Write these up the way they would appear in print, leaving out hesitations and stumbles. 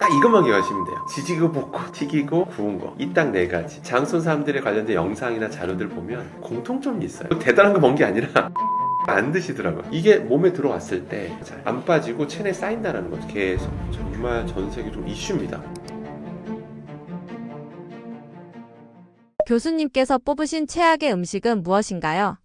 딱 이것만 기억하시면 돼요. 지지고 볶고 튀기고 구운 거. 이 딱 네 가지. 장손 사람들에 관련된 영상이나 자료들 보면 공통점이 있어요. 대단한 거 먹은 게 아니라 안 드시더라고요. 이게 몸에 들어왔을 때 안 빠지고 체내에 쌓인다는 거죠. 계속. 정말 전 세계적으로 이슈입니다. 교수님께서 뽑으신 최악의 음식은 무엇인가요?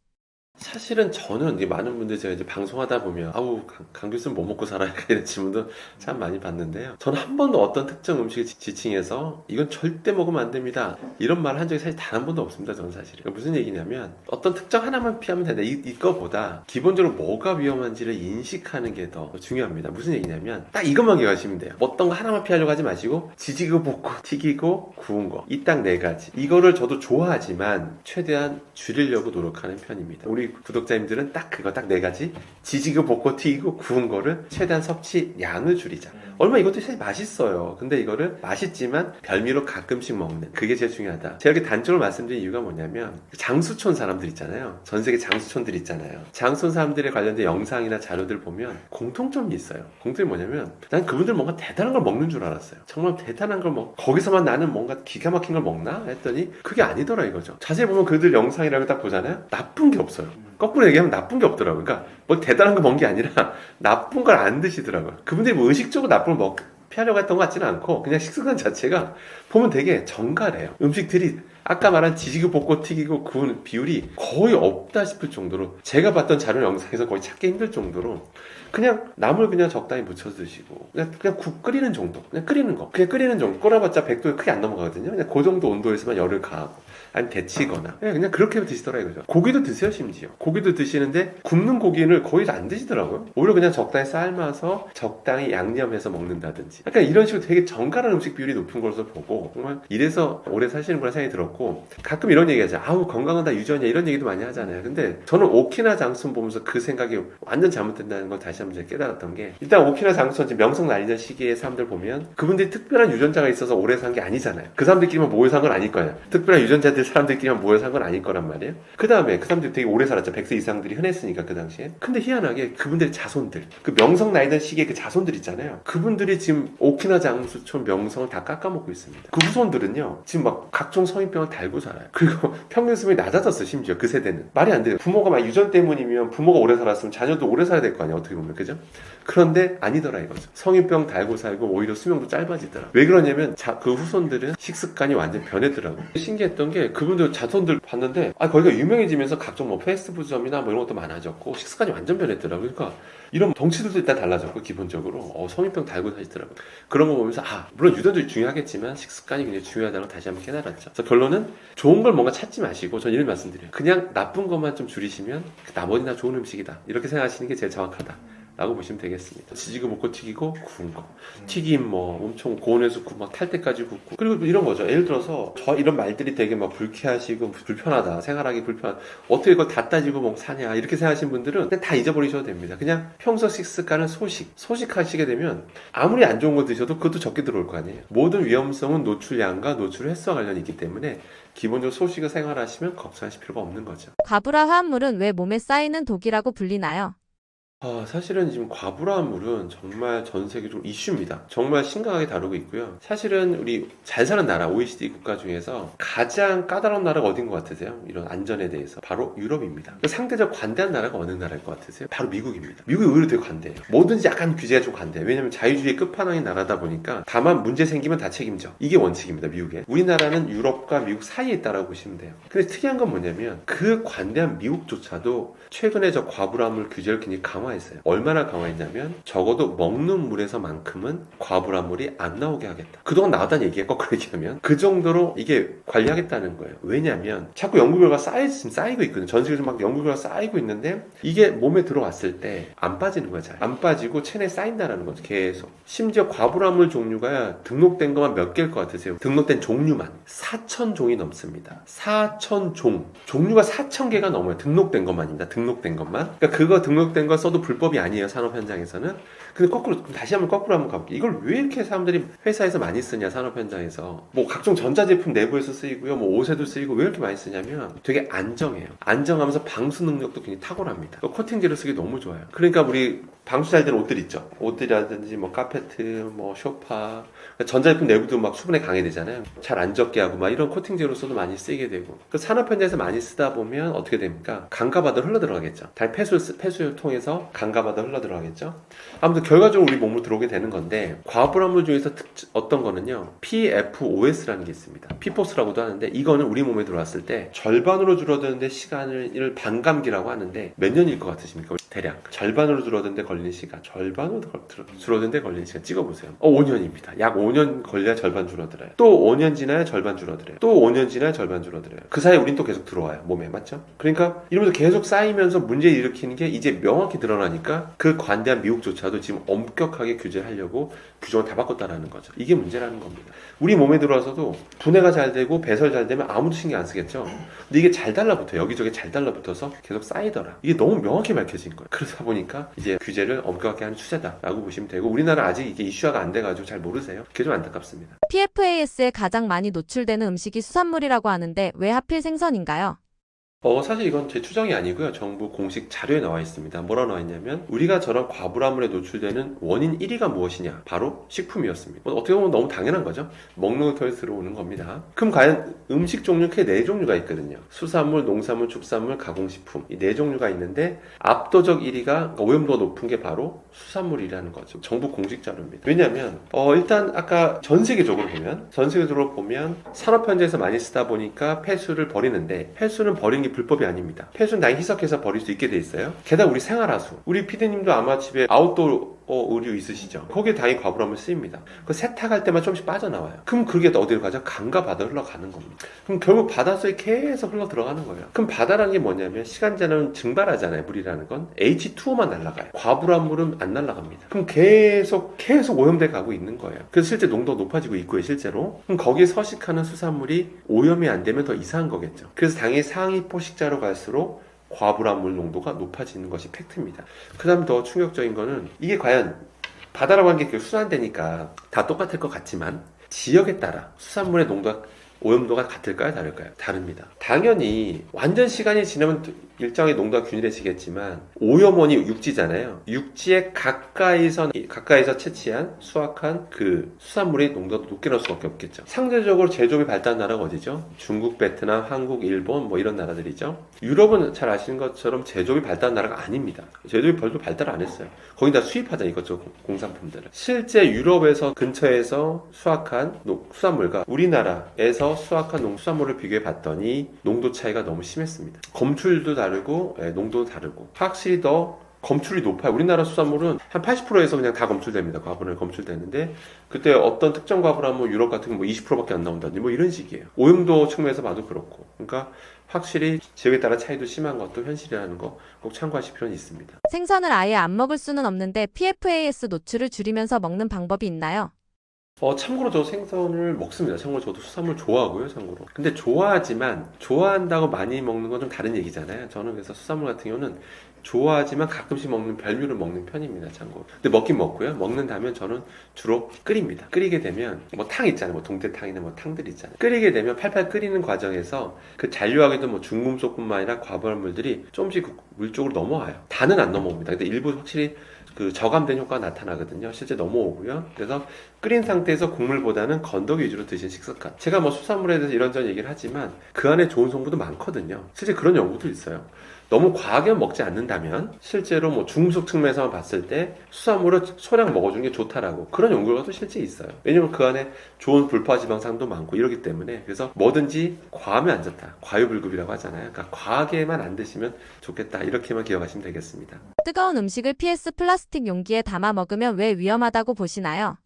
사실은 저는 이제 많은 분들 제가 이제 방송하다 보면 아우 강 교수는 뭐 먹고 살아야 이런 질문도 참 많이 받는데요. 저는 한 번도 어떤 특정 음식을 지칭해서 이건 절대 먹으면 안 됩니다 이런 말 한 적이 사실 단 한 번도 없습니다. 저는 사실은. 그러니까 무슨 얘기냐면 어떤 특정 하나만 피하면 된다. 이거보다 기본적으로 뭐가 위험한지를 인식하는 게 더 중요합니다. 무슨 얘기냐면 딱 이것만 기억하시면 돼요. 어떤 거 하나만 피하려고 하지 마시고 지지고 볶고 튀기고 구운 거. 이 딱 네 가지. 이거를 저도 좋아하지만 최대한 줄이려고 노력하는 편입니다. 우리 구독자님들은 딱 그거 딱 네 가지 지지고 볶고 튀기고 구운 거를 최대한 섭취 양을 줄이자. 얼마 이것도 사실 맛있어요. 근데 이거를 맛있지만 별미로 가끔씩 먹는 그게 제일 중요하다. 제가 이렇게 단적으로 말씀드린 이유가 뭐냐면 장수촌 사람들 있잖아요. 전 세계 장수촌들 있잖아요. 장수촌 사람들에 관련된 영상이나 자료들 보면 공통점이 있어요. 공통점이 뭐냐면 난 그분들 뭔가 대단한 걸 먹는 줄 알았어요. 정말 대단한 걸 거기서만 나는 뭔가 기가 막힌 걸 먹나 했더니 그게 아니더라 이거죠. 자세히 보면 그들 영상이라고 딱 보잖아요. 나쁜 게 없어요. 거꾸로 얘기하면 나쁜 게 없더라고요. 그러니까 뭐 대단한 거 먹은 게 아니라 나쁜 걸 안 드시더라고요. 그분들이 뭐 의식적으로 나쁜 걸 피하려고 했던 것 같지는 않고 그냥 식습관 자체가 보면 되게 정갈해요. 음식들이 아까 말한 지지고 볶고 튀기고 구운 비율이 거의 없다 싶을 정도로 제가 봤던 자료 영상에서 거의 찾기 힘들 정도로 그냥 나물 그냥 적당히 묻혀 드시고 그냥 국 끓이는 정도 그냥 끓이는 거 그냥 끓이는 정도 끓여봤자 100도에 크게 안 넘어가거든요. 그냥 그 정도 온도에서만 열을 가하고 아니면 데치거나 그냥 그렇게 드시더라 이거죠. 고기도 드세요. 심지어 고기도 드시는데 굽는 고기를 거의 안 드시더라고요. 오히려 그냥 적당히 삶아서 적당히 양념해서 먹는다든지 약간 이런 식으로 되게 정갈한 음식 비율이 높은 것으로 보고 정말 이래서 오래 사시는구나 생각이 들었고 가끔 이런 얘기 하죠. 아우 건강은 다 유전이야 이런 얘기도 많이 하잖아요. 근데 저는 오키나 장순 보면서 그 생각이 완전 잘못된다는 걸 다시 한번 깨달았던 게 일단 오키나 장순 지금 명성 날리던 시기에 사람들 보면 그분들이 특별한 유전자가 있어서 오래 산 게 아니잖아요. 그 사람들끼리만 모여 산 건 아닐 거야. 특별한 유전자들 사람들끼리만 모여 산 건 아닐 거란 말이에요. 그 다음에 그 사람들이 되게 오래 살았죠. 100세 이상들이 흔했으니까 그 당시에. 근데 희한하게 그분들의 자손들 그 명성 나이던 시기에 그 자손들 있잖아요. 그분들이 지금 오키나 장수촌 명성을 다 깎아먹고 있습니다. 그 후손들은요 지금 막 각종 성인병을 달고 살아요. 그리고 평균 수명이 낮아졌어. 심지어 그 세대는 말이 안 돼요. 부모가 막 유전 때문이면 부모가 오래 살았으면 자녀도 오래 살아야 될 거 아니야 어떻게 보면. 그죠? 그런데 아니더라 이거죠. 성인병 달고 살고 오히려 수명도 짧아지더라. 왜 그러냐면 그 후손들은 식습관이 완전 변했더라고요. 신기했던 게 그분들 자손들 봤는데 거기가 유명해지면서 각종 뭐 패스트푸드점이나 뭐 이런 것도 많아졌고 식습관이 완전 변했더라고요. 그러니까 이런 덩치들도 일단 달라졌고 기본적으로 성인병 달고 사시더라고요. 그런 거 보면서 물론 유전도 중요하겠지만 식습관이 굉장히 중요하다는 걸 다시 한번 깨달았죠. 그래서 결론은 좋은 걸 뭔가 찾지 마시고 전 이런 말씀드려요. 그냥 나쁜 것만 좀 줄이시면 나머지는 다 좋은 음식이다. 이렇게 생각하시는 게 제일 정확하다 라고 보시면 되겠습니다. 지지고 볶고 튀기고 구운 거. 튀김 뭐 엄청 고온에서 막 탈 때까지 굽고. 그리고 이런 거죠. 예를 들어서 저 이런 말들이 되게 막 불쾌하시고 불편하다. 생활하기 불편하다. 어떻게 이거 다 따지고 뭐 사냐. 이렇게 생각하시는 분들은 그냥 다 잊어버리셔도 됩니다. 그냥 평소 식습관은 소식하시게 되면 아무리 안 좋은 거 드셔도 그것도 적게 들어올 거 아니에요. 모든 위험성은 노출량과 노출 횟수와 관련이 있기 때문에 기본적으로 소식을 생활하시면 걱정하실 필요가 없는 거죠. 과부라 화합물은 왜 몸에 쌓이는 독이라고 불리나요? 사실은 지금 과부라한 물은 정말 전 세계적으로 이슈입니다. 정말 심각하게 다루고 있고요. 사실은 우리 잘 사는 나라, OECD 국가 중에서 가장 까다로운 나라가 어딘 것 같으세요? 이런 안전에 대해서. 바로 유럽입니다. 상대적 관대한 나라가 어느 나라일 것 같으세요? 바로 미국입니다. 미국이 의외로 되게 관대해요. 뭐든지 약간 규제가 좀 관대해요. 왜냐면 자유주의 끝판왕인 나라다 보니까 다만 문제 생기면 다 책임져. 이게 원칙입니다. 미국에. 우리나라는 유럽과 미국 사이에 있다라고 보시면 돼요. 근데 특이한 건 뭐냐면 그 관대한 미국조차도 최근에 저 과부라물 규제를 굉장히 강화했어요. 얼마나 강화했냐면 적어도 먹는 물에서만큼은 과부라물이 안 나오게 하겠다. 그동안 나왔다는 얘기가 거꾸로 얘기하면 그 정도로 이게 관리하겠다는 거예요. 왜냐면 자꾸 연구 결과가 쌓이고 있거든요. 전 세계에서 막 연구 결과가 쌓이고 있는데 이게 몸에 들어왔을 때 안 빠지는 거야. 잘 안 빠지고 체내에 쌓인다는 거죠. 계속. 심지어 과부라물 종류가 등록된 것만 몇 개일 것 같으세요? 등록된 종류만 4,000종이 넘습니다. 4,000종. 종류가 4,000개가 넘어요. 등록된 것만입니다. 등록된 것만. 그러니까 그거 등록된 거 써도 불법이 아니에요. 산업 현장에서는. 근데 다시 한번 거꾸로 한번 가볼게요. 이걸 왜 이렇게 사람들이 회사에서 많이 쓰냐, 산업 현장에서. 뭐 각종 전자제품 내부에서 쓰이고요. 뭐 옷에도 쓰이고 왜 이렇게 많이 쓰냐면 되게 안정해요. 안정하면서 방수 능력도 굉장히 탁월합니다. 코팅제를 쓰기 너무 좋아요. 그러니까 우리 방수 잘 되는 옷들 있죠. 옷들이라든지 뭐 카페트, 뭐 소파, 전자제품 내부도 막 수분에 강해되잖아요. 잘 안 젖게 하고 막 이런 코팅제로서도 많이 쓰게 되고. 그 산업 현장에서 많이 쓰다 보면 어떻게 됩니까? 강과 바다로 흘러 들어가겠죠. 달 폐수를 통해서 강과 바다로 흘러 들어가겠죠. 아무튼 결과적으로 우리 몸으로 들어오게 되는 건데, 과불암물 중에서 어떤 거는요, PFOS라는 게 있습니다. PFOS라고도 하는데, 이거는 우리 몸에 들어왔을 때 절반으로 줄어드는데 시간을 반감기라고 하는데, 몇 년일 것 같으십니까? 대략 절반으로 줄어드는데 걸리는 시간, 줄어드는데 걸리는 시간 찍어보세요. 5년입니다. 약 5년 걸려야 절반 줄어들어요. 또 5년 지나야 절반 줄어들어요. 또 5년 지나야 절반 줄어들어요. 그 사이에 우린 또 계속 들어와요, 몸에. 맞죠? 그러니까 이러면서 계속 쌓이면서 문제를 일으키는 게 이제 명확히 드러나니까 그 관대한 미국조차도 지금 엄격하게 규제하려고 규정을 다 바꿨다라는 거죠. 이게 문제라는 겁니다. 우리 몸에 들어와서도 분해가 잘 되고 배설 잘 되면 아무도 신경 안 쓰겠죠. 근데 이게 잘 달라붙어요. 여기저기 잘 달라붙어서 계속 쌓이더라. 이게 너무 명확히 밝혀진 거예요. 그러다 보니까 이제 규제를 엄격하게 하는 추세다라고 보시면 되고, 우리나라 아직 이게 이슈화가 안 돼가지고 잘 모르세요. 그게 좀 안타깝습니다. PFAS에 가장 많이 노출되는 음식이 수산물이라고 하는데 왜 하필 생선인가요? 사실 이건 제 추정이 아니고요. 정부 공식 자료에 나와 있습니다. 뭐라 나와 있냐면, 우리가 저런 과불암물에 노출되는 원인 1위가 무엇이냐? 바로 식품이었습니다. 어떻게 보면 너무 당연한 거죠. 먹는 것 통해서 들어오는 겁니다. 그럼 과연 음식 종류 크게 4종류가 있거든요. 수산물, 농산물, 축산물, 가공식품. 이 4종류가 있는데 압도적 1위가 오염도가 높은 게 바로 수산물이라는 거죠. 정부 공식 자료입니다. 왜냐하면 일단 아까 전 세계적으로 보면 산업 현장에서 많이 쓰다 보니까 폐수를 버리는데, 폐수는 버리는 게 불법이 아닙니다. 폐수는 당연히 희석해서 버릴 수 있게 돼 있어요. 게다가 우리 생활하수, 우리 피디님도 아마 집에 아웃도어 의류 있으시죠? 거기에 당연히 과불암을 쓰입니다. 그 세탁할 때만 조금씩 빠져나와요. 그럼 그게 어디로 가죠? 강과 바다로 흘러가는 겁니다. 그럼 결국 바닷속에 계속 흘러 들어가는 거예요. 그럼 바다라는 게 뭐냐면, 시간 지나면 증발하잖아요. 물이라는 건 H2O만 날아가요. 과불암물은 안 날아갑니다. 그럼 계속 오염돼 가고 있는 거예요. 그래서 실제 농도가 높아지고 있고요, 실제로. 그럼 거기에 서식하는 수산물이 오염이 안 되면 더 이상한 거겠죠. 그래서 당연히 상위 포식자로 갈수록 과불암물 농도가 높아지는 것이 팩트입니다. 그 다음 더 충격적인 거는, 이게 과연 바다라고 하는 게 수산되니까 다 똑같을 것 같지만 지역에 따라 수산물의 오염도가 같을까요? 다를까요? 다릅니다. 당연히 완전 시간이 지나면 일정의 농도가 균일해지겠지만, 오염원이 육지잖아요. 육지에 가까이서 채취한 수확한 그 수산물의 농도가 높게 나올 수밖에 없겠죠. 상대적으로 제조업이 발달한 나라가 어디죠? 중국, 베트남, 한국, 일본 뭐 이런 나라들이죠. 유럽은 잘 아시는 것처럼 제조업이 발달한 나라가 아닙니다. 제조업이 별로 발달 안 했어요. 거의 다 수입하잖아요, 이것저것 공산품들을. 실제 유럽에서 근처에서 수확한 수산물과 우리나라에서 수확한 농수산물을 비교해 봤더니 농도 차이가 너무 심했습니다. 검출도 다르고 농도도 다르고, 확실히 더 검출이 높아요. 우리나라 수산물은 한 80%에서 그냥 다 검출됩니다. 과분을 검출되는데, 그때 어떤 특정 과분하면 유럽 같은 건 뭐 20%밖에 안 나온다든지 뭐 이런 식이에요. 오염도 측면에서 봐도 그렇고. 그러니까 확실히 지역에 따라 차이도 심한 것도 현실이라는 거 꼭 참고하실 필요는 있습니다. 생선을 아예 안 먹을 수는 없는데 PFAS 노출을 줄이면서 먹는 방법이 있나요? 참고로 저 생선을 먹습니다. 참고로 저도 수산물 좋아하고요, 참고로. 근데 좋아한다고 많이 먹는 건 좀 다른 얘기잖아요. 저는 그래서 수산물 같은 경우는 좋아하지만 가끔씩 먹는 별미를 먹는 편입니다, 참고로. 근데 먹긴 먹고요. 먹는다면 저는 주로 끓입니다. 끓이게 되면 뭐 탕 있잖아요. 뭐 동태탕이나 뭐 탕들 있잖아요. 끓이게 되면 팔팔 끓이는 과정에서 그 잔류하게도 뭐 중금속뿐만 아니라 과부하물들이 조금씩 물 쪽으로 넘어와요. 다는 안 넘어옵니다. 근데 일부 확실히 그 저감된 효과가 나타나거든요. 실제 넘어오고요. 그래서 끓인 상태에서 국물보다는 건더기 위주로 드신 식습관. 제가 뭐 수산물에 대해서 이런저런 얘기를 하지만 그 안에 좋은 성분도 많거든요. 실제 그런 연구도 있어요. 너무 과하게 먹지 않는다면 실제로 뭐 중금속 측면에서 봤을 때 수산물을 소량 먹어주는 게 좋다라고, 그런 연구가 또 실제 있어요. 왜냐면 그 안에 좋은 불포화지방산도 많고 이러기 때문에. 그래서 뭐든지 과하면 안 좋다. 과유불급이라고 하잖아요. 그러니까 과하게만 안 드시면 좋겠다. 이렇게만 기억하시면 되겠습니다. 뜨거운 음식을 PS 플라스틱 용기에 담아 먹으면 왜 위험하다고 보시나요?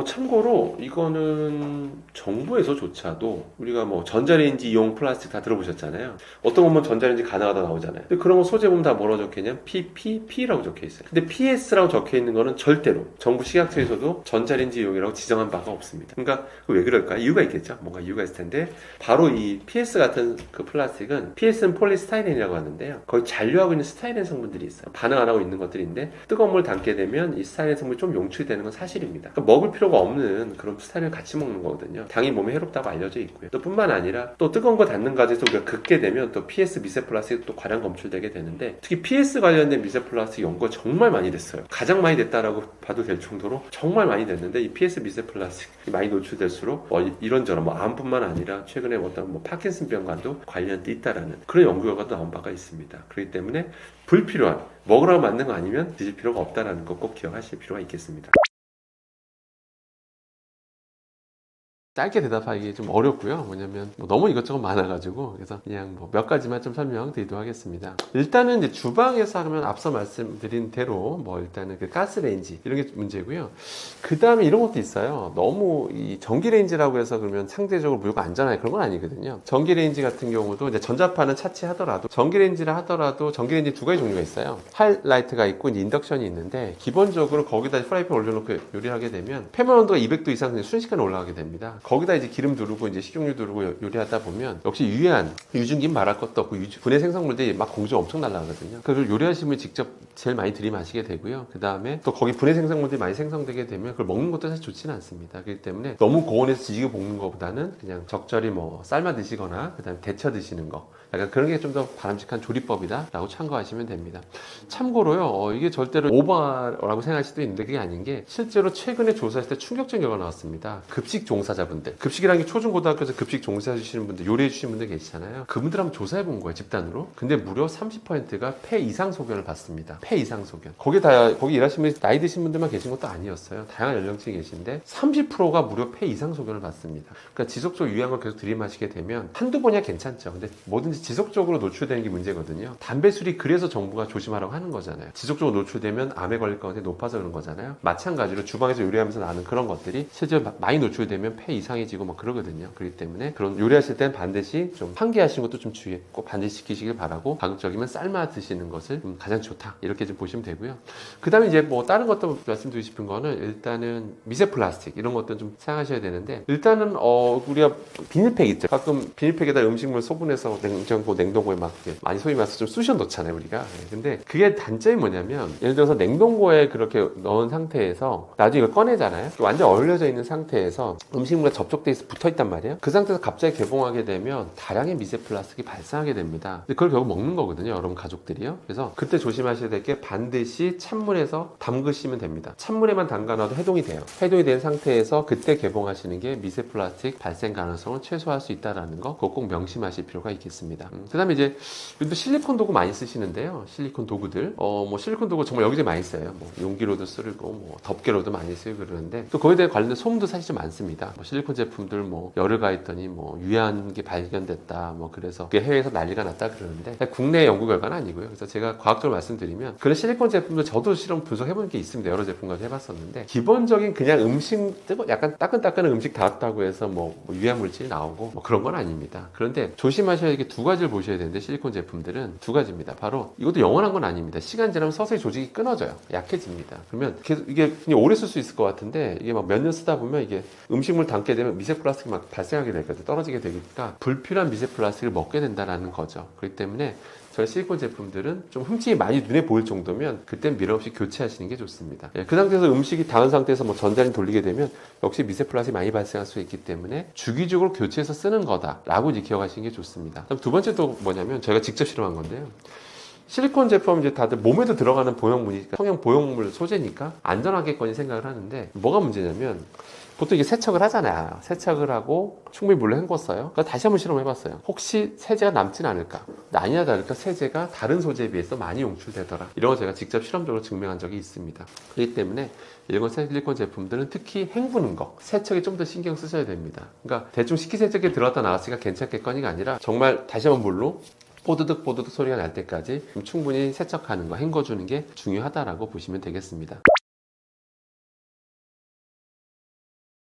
참고로 이거는 정부에서조차도 우리가 뭐 전자레인지 이용 플라스틱 다 들어보셨잖아요. 어떤 건 뭐 전자레인지 가능하다 나오잖아요. 근데 그런 거 소재 보면 다 뭐라고 적혀있냐? PPP라고 적혀있어요. 근데 PS라고 적혀있는 거는 절대로 정부 식약처에서도 전자레인지 이용이라고 지정한 바가 없습니다. 그러니까 왜 그럴까? 이유가 있겠죠. 뭔가 이유가 있을 텐데, 바로 이 PS 같은 그 플라스틱은, PS는 폴리스타이렌이라고 하는데요. 거의 잔류하고 있는 스타이렌 성분들이 있어요. 반응 안 하고 있는 것들인데 뜨거운 물 담게 되면 이 스타이렌 성분이 좀 용출되는 건 사실입니다. 그러니까 먹을 필요가 없는 그런 스타일을 같이 먹는 거거든요. 당이 몸에 해롭다고 알려져 있고요. 또 뿐만 아니라 또 뜨거운 거 닿는 과정에서 우리가 긋게 되면 또 PS 미세 플라스틱이 또 과량 검출되게 되는데, 특히 PS 관련된 미세 플라스틱 연구가 정말 많이 됐어요. 가장 많이 됐다라고 봐도 될 정도로 정말 많이 됐는데, 이 PS 미세 플라스틱이 많이 노출될수록 이런저런 암뿐만 아니라 최근에 어떤 파킨슨병과도 관련돼 있다라는 그런 연구 결과도 나온 바가 있습니다. 그렇기 때문에 불필요한, 먹으라고 만든 거 아니면 드실 필요가 없다라는 거 꼭 기억하실 필요가 있겠습니다. 짧게 대답하기 좀 어렵고요. 뭐냐면 너무 이것저것 많아가지고, 그래서 그냥 몇 가지만 좀 설명드리도록 하겠습니다. 일단은 이제 주방에서 하면 앞서 말씀드린 대로 일단은 그 가스레인지 이런 게 문제고요. 그 다음에 이런 것도 있어요. 너무 이 전기레인지라고 해서 그러면 상대적으로 무료가 안전하게 그런 건 아니거든요. 전기레인지 같은 경우도 이제 전자파는 차치하더라도, 전기레인지라 하더라도 전기레인지 두 가지 종류가 있어요. 하이라이트가 있고 이제 인덕션이 있는데, 기본적으로 거기다 프라이팬 올려놓고 요리하게 되면 표면 온도가 200도 이상 순식간에 올라가게 됩니다. 거기다 이제 기름 두르고 이제 식용유 두르고 요리하다 보면 역시 유해한 유증기 말할 것도 없고 분해 생성물들이 막 공중 엄청 날아가거든요. 그걸 요리하시면 직접 제일 많이 들이마시게 되고요. 그 다음에 또 거기 분해 생성물들이 많이 생성되게 되면 그걸 먹는 것도 사실 좋지는 않습니다. 그렇기 때문에 너무 고온에서 지지게 볶는 것보다는 그냥 적절히 삶아 드시거나 그 다음에 데쳐 드시는 거, 약간 그런 게 좀 더 바람직한 조리법이다 라고 참고하시면 됩니다. 참고로요, 이게 절대로 오버라고 생각할 수도 있는데 그게 아닌 게, 실제로 최근에 조사했을 때 충격적인 결과가 나왔습니다. 급식 종사자분들, 급식이라는 게 초중고등학교에서 급식 종사해 주시는 분들, 요리해 주시는 분들 계시잖아요. 그분들 한번 조사해 본 거예요, 집단으로. 근데 무려 30%가 폐 이상 소견을 받습니다. 폐 이상 소견. 거기 일하시는 분이 나이 드신 분들만 계신 것도 아니었어요. 다양한 연령층이 계신데 30%가 무려 폐 이상 소견을 받습니다. 그러니까 지속적으로 유해한 걸 계속 들이마시게 되면 한두 번이야 괜찮죠. 근데 뭐든지 지속적으로 노출되는 게 문제거든요. 담배, 술이 그래서 정부가 조심하라고 하는 거잖아요. 지속적으로 노출되면 암에 걸릴 가능성이 높아서 그런 거잖아요. 마찬가지로 주방에서 요리하면서 나는 그런 것들이 실제로 많이 노출되면 폐 이상해지고 그러거든요. 그렇기 때문에 그런 요리하실 땐 반드시 좀 환기하시는 것도 좀 주의 꼭 반드시 지키시길 바라고, 가급적이면 삶아 드시는 것을 가장 좋다 이렇게 좀 보시면 되고요. 그 다음에 이제 다른 것도 말씀드리고 싶은 거는, 일단은 미세 플라스틱 이런 것도 좀 사용하셔야 되는데, 일단은 우리가 비닐팩 있죠. 가끔 비닐팩에다 음식물 소분해서 냉동고에 막 많이 소위 말해서 좀 쑤셔 넣잖아요, 우리가. 근데 그게 단점이 뭐냐면, 예를 들어서 냉동고에 그렇게 넣은 상태에서 나중에 이걸 꺼내잖아요. 완전 얼려져 있는 상태에서 음식물과 접촉돼 있어 붙어 있단 말이에요. 그 상태에서 갑자기 개봉하게 되면 다량의 미세 플라스틱이 발생하게 됩니다. 근데 그걸 결국 먹는 거거든요, 여러분 가족들이요. 그래서 그때 조심하셔야 될 게, 반드시 찬물에서 담그시면 됩니다. 찬물에만 담가놔도 해동이 돼요. 해동이 된 상태에서 그때 개봉하시는 게 미세 플라스틱 발생 가능성을 최소화할 수 있다는 거, 그거 꼭 명심하실 필요가 있겠습니다. 그 다음에 이제 요즘도 실리콘 도구 많이 쓰시는데요. 실리콘 도구들, 실리콘 도구 정말 여기저기 많이 써요. 용기로도 쓰고 덮개로도 많이 쓰고 그러는데, 또 거기에 대해 관련된 소문도 사실 좀 많습니다. 실리콘 제품들 열을 가했더니 유해한 게 발견됐다, 그래서 그게 해외에서 난리가 났다 그러는데, 국내 연구 결과는 아니고요. 그래서 제가 과학적으로 말씀드리면, 그런 실리콘 제품들 저도 실험 분석해본 게 있습니다. 여러 제품까지 해봤었는데, 기본적인 그냥 약간 따끈따끈한 음식 닿았다고 해서 유해 물질이 나오고 그런 건 아닙니다. 그런데 조심하셔야 할 게 두 가지를 보셔야 되는데, 실리콘 제품들은 두 가지입니다. 바로 이것도 영원한 건 아닙니다. 시간 지나면 서서히 조직이 끊어져요. 약해집니다. 그러면 계속 이게 그냥 오래 쓸 수 있을 것 같은데, 이게 몇 년 쓰다 보면 이게 음식물 담게 되면 미세 플라스틱이 막 발생하게 되거든요. 떨어지게 되니까 불필요한 미세 플라스틱을 먹게 된다는 거죠. 그렇기 때문에 저희 실리콘 제품들은 좀 흠집이 많이 눈에 보일 정도면 그땐 미련 없이 교체하시는 게 좋습니다. 그 상태에서 음식이 닿은 상태에서 전자레인지 돌리게 되면 역시 미세 플라스틱이 많이 발생할 수 있기 때문에 주기적으로 교체해서 쓰는 거다라고 이제 기억하시는 게 좋습니다. 그럼 두 번째 또 뭐냐면, 저희가 직접 실험한 건데요. 실리콘 제품 이제 다들 몸에도 들어가는 보형물이니까, 성형 보형물 소재니까 안전하겠거니 생각을 하는데, 뭐가 문제냐면, 보통 이게 세척을 하잖아요. 세척을 하고 충분히 물로 헹궜어요. 그래서 다시 한번 실험해봤어요. 혹시 세제가 남진 않을까? 아니나 다를까 세제가 다른 소재에 비해서 많이 용출되더라. 이런 거 제가 직접 실험적으로 증명한 적이 있습니다. 그렇기 때문에 일본 실리콘 제품들은 특히 헹구는 거, 세척에 좀 더 신경 쓰셔야 됩니다. 그러니까 대충 식기세척기에 들어갔다 나왔으니까 괜찮겠거니가 아니라, 정말 다시 한번 물로 뽀드득 소리가 날 때까지 충분히 세척하는 거, 헹궈주는 게 중요하다라고 보시면 되겠습니다.